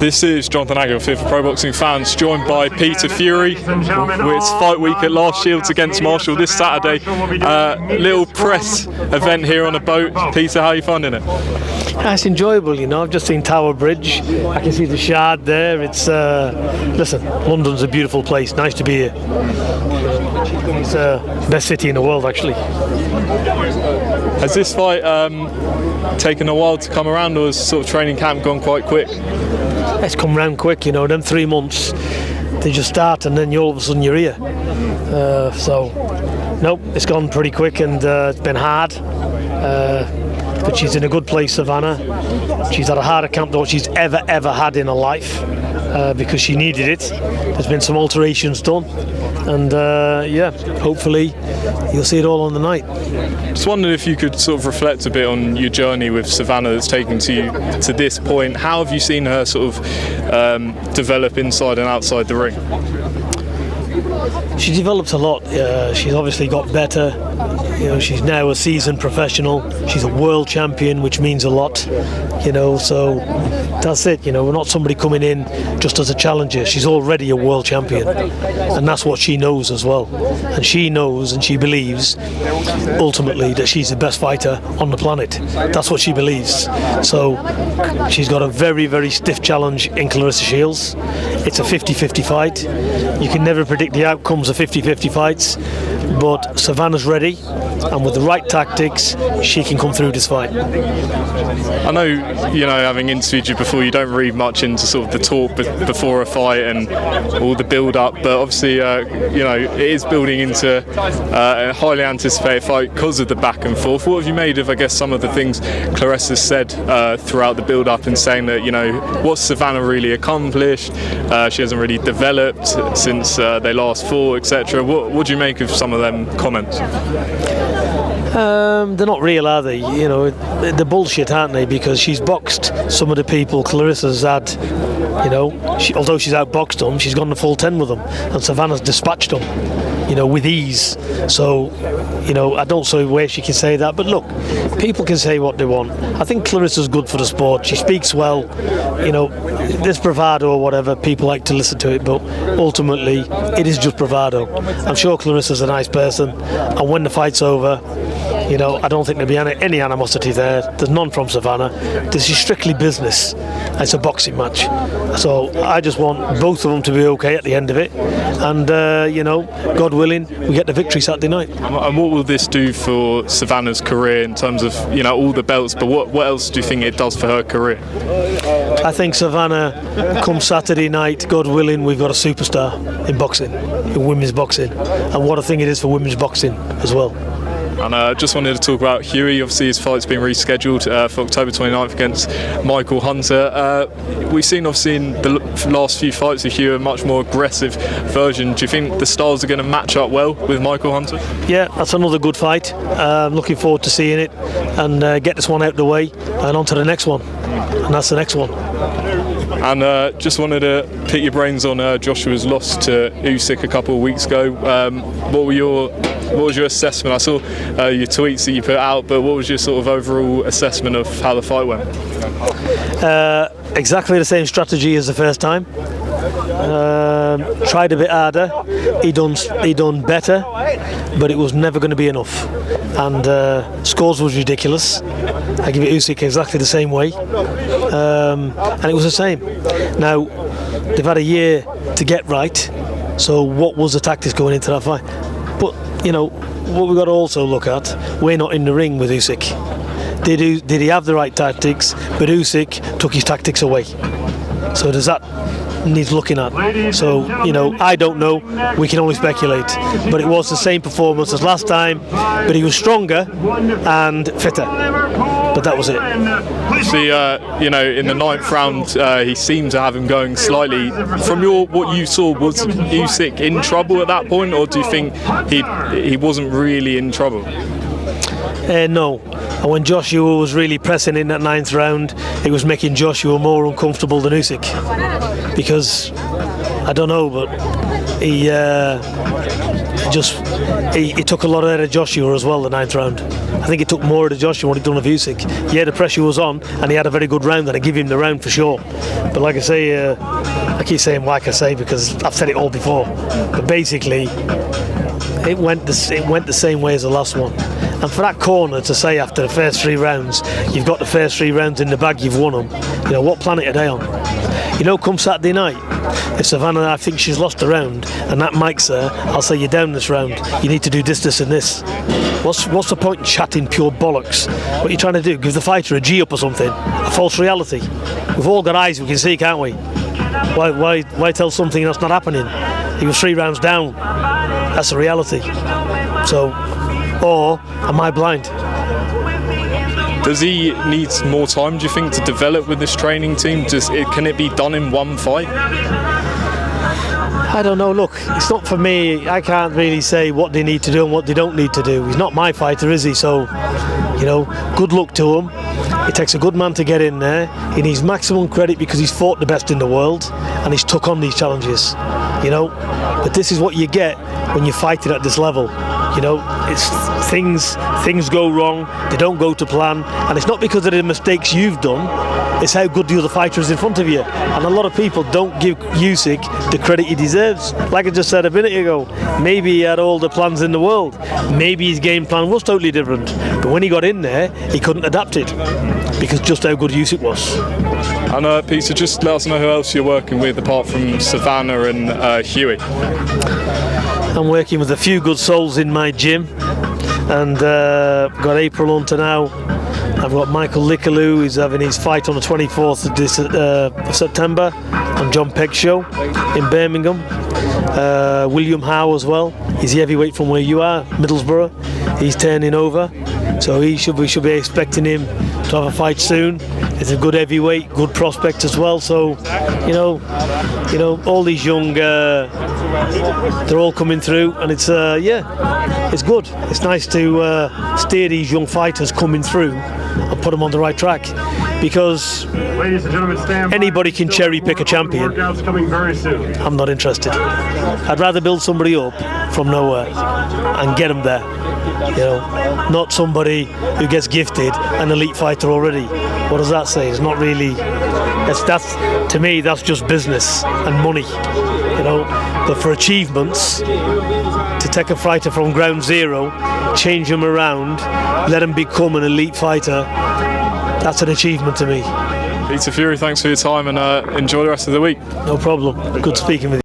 This is Jonathan Agger, Fit for Pro Boxing Fans, joined by Peter Fury. It's fight week at Last Shields against Marshall this Saturday. Little press event here on a boat. Peter, how are you finding it? It's enjoyable, you know. I've just seen Tower Bridge. I can see the Shard there. It's listen, London's a beautiful place. Nice to be here. It's the best city in the world, actually. Has this fight taken a while to come around, or has sort of training camp gone quite quick? It's come round quick, you know. Them 3 months, they just start, and then all of a sudden you're here. So, nope, it's gone pretty quick, and it's been hard. But she's in a good place, Savannah. She's had a harder camp than what she's ever had in her life, because she needed it. There's been some alterations done, and yeah, hopefully you'll see it all on the night. Just wondered if you could sort of reflect a bit on your journey with Savannah that's taken to you to this point. How have you seen her sort of develop inside and outside the ring? She developed a lot. She's obviously got better. You know, she's now a seasoned professional. She's a world champion, which means a lot. You know, so that's it. You know, we're not somebody coming in just as a challenger. She's already a world champion, and that's what she knows as well. And she knows and she believes ultimately that she's the best fighter on the planet. That's what she believes. So she's got a very stiff challenge in Claressa Shields. It's a 50-50 fight. You can never predict the outcomes of 50-50 fights, but Savannah's ready, and with the right tactics she can come through this fight. I know, you know, having interviewed you before, you don't read much into sort of the talk before a fight and all the build up, but obviously you know, it is building into a highly anticipated fight because of the back and forth. What have you made of, I guess, some of the things Claressa said throughout the build up, and saying that, you know, what's Savannah really accomplished? She hasn't really developed since they last fought, etc. What do you make of some of them comments? They're not real, are they? You know, they're bullshit, aren't they? Because she's boxed some of the people Claressa's had. You know, although she's outboxed them, she's gone the full 10 with them, and Savannah's dispatched them, you know, with ease. So, you know, I don't see where she can say that, but look, people can say what they want. I think Claressa's good for the sport. She speaks well. You know, this bravado or whatever, people like to listen to it, but ultimately it is just bravado. I'm sure Claressa's a nice person, and when the fight's over, you know, I don't think there'll be any animosity there. There's none from Savannah. This is strictly business. It's a boxing match. So I just want both of them to be okay at the end of it. And, you know, God willing, we get the victory Saturday night. And what will this do for Savannah's career in terms of, you know, all the belts, but what else do you think it does for her career? I think Savannah, come Saturday night, God willing, we've got a superstar in boxing, in women's boxing. And what a thing it is for women's boxing as well. And I just wanted to talk about Huey. Obviously his fight's been rescheduled for October 29th against Michael Hunter. We've seen, obviously, in the last few fights of Huey, a much more aggressive version. Do you think the styles are going to match up well with Michael Hunter? Yeah, that's another good fight. I'm looking forward to seeing it, and get this one out of the way and on to the next one. And that's the next one. And just wanted to pick your brains on Joshua's loss to Usyk a couple of weeks ago. What was your assessment? I saw your tweets that you put out, but what was your sort of overall assessment of how the fight went? Exactly the same strategy as the first time. Tried a bit harder. He done better, but it was never going to be enough. And scores was ridiculous. I give it Usyk exactly the same way, and it was the same. Now they've had a year to get right. So what was the tactics going into that fight? But you know what we've got to also look at. We're not in the ring with Usyk. Did he have the right tactics? But Usyk took his tactics away. So does that needs looking at? So, you know, I don't know. We can only speculate. But it was the same performance as last time, but he was stronger and fitter. But that was it. See, you know, in the 9th round, he seemed to have him going slightly. From what you saw, was Usyk in trouble at that point, or do you think he wasn't really in trouble? No. And when Joshua was really pressing in that 9th round, it was making Joshua more uncomfortable than Usyk. Because, I don't know, but he he took a lot out of Joshua as well, the 9th round. I think he took more out of Joshua than what he'd done of Usyk. Yeah, the pressure was on, and he had a very good round, and I give him the round for sure. But like I say, I keep saying like I say because I've said it all before. But basically, it went the same way as the last one. And for that corner to say after the first 3 rounds, you've got the first 3 rounds in the bag, you've won them. You know, what planet are they on? You know, come Saturday night, if Savannah, I think she's lost a round, and that mic's her, I'll say you're down this round. You need to do this, and this. What's the point in chatting pure bollocks? What are you trying to do? Give the fighter a G up or something? A false reality? We've all got eyes we can see, can't we? Why tell something that's not happening? He was 3 rounds down. That's the reality. So, or am I blind? Does he need more time, do you think, to develop with this training team? Can it be done in one fight? I don't know. Look, it's not for me. I can't really say what they need to do and what they don't need to do. He's not my fighter, is he? So, you know, good luck to him. It takes a good man to get in there. He needs maximum credit because he's fought the best in the world and he's took on these challenges. You know, but this is what you get when you're fighting at this level. You know, it's things go wrong, they don't go to plan, and it's not because of the mistakes you've done, it's how good the other fighter is in front of you. And a lot of people don't give Usyk the credit he deserves. Like I just said a minute ago, maybe he had all the plans in the world, maybe his game plan was totally different, but when he got in there, he couldn't adapt it because just how good Usyk was. And Peter, just let us know who else you're working with apart from Savannah and Huey. I'm working with a few good souls in my gym, and got April Hunter now. I've got Michael Lickaloo, who's having his fight on the 24th of September on John Peck's show in Birmingham. William Howe as well. He's the heavyweight from where you are, Middlesbrough. He's turning over, so we should be expecting him to have a fight soon. He's a good heavyweight, good prospect as well. So, you know, all these young, they're all coming through, and it's it's good. It's nice to steer these young fighters coming through and put them on the right track, because anybody can cherry pick a champion. I'm not interested. I'd rather build somebody up from nowhere and get them there. You know, not somebody who gets gifted an elite fighter already. What does that say? It's not really. That's to me, that's just business and money. You know, but for achievements, to take a fighter from ground zero, change him around, let him become an elite fighter, that's an achievement to me. Peter Fury, thanks for your time, and enjoy the rest of the week. No problem. Good speaking with you.